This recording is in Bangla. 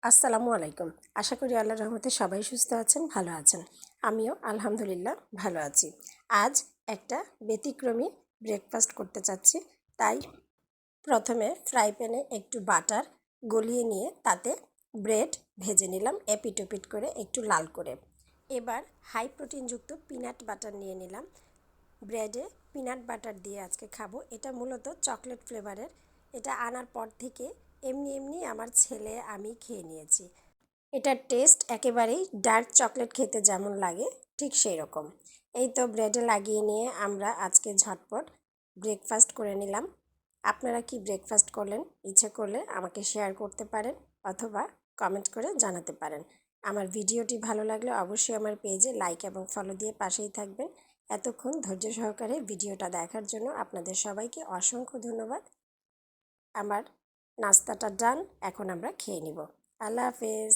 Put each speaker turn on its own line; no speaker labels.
আসসালামু আলাইকুম। আশা করি আল্লাহর রহমতে সবাই সুস্থ আছেন, ভালো আছেন। আমিও আলহামদুলিল্লাহ ভালো আছি। আজ একটা ব্যতিক্রমী ব্রেকফাস্ট করতে চাচ্ছি। তাই প্রথমে ফ্রাই প্যানে একটু বাটার গলিয়ে নিয়ে তাতে ব্রেড ভেজে নিলাম এপিট ওপিট করে একটু লাল করে। এবার হাই প্রোটিনযুক্ত পিনাট বাটার নিয়ে নিলাম। ব্রেডে পিনাট বাটার দিয়ে আজকে খাবো। এটা মূলত চকলেট ফ্লেভারের। এটা আনার পর থেকে এমনি এমনি আমার ছেলে আমি খেয়ে নিয়েছি। এটার টেস্ট একেবারেই ডার্ক চকলেট খেতে যেমন লাগে ঠিক সেই রকম। এই তো ব্রেডে লাগিয়ে নিয়ে আমরা আজকে ঝটপট ব্রেকফাস্ট করে নিলাম। আপনারা কি ব্রেকফাস্ট করলেন? ইচ্ছে করলে আমাকে শেয়ার করতে পারেন অথবা কমেন্ট করে জানাতে পারেন। আমার ভিডিওটি ভালো লাগলে অবশ্যই আমার পেজে লাইক এবং ফলো দিয়ে পাশেই থাকবেন। এতক্ষণ ধৈর্য সহকারে ভিডিওটা দেখার জন্য আপনাদের সবাইকে অসংখ্য ধন্যবাদ। আমার নাস্তাটা ডান, এখন আমরা খেয়ে নিব। আল্লাহ হাফেজ।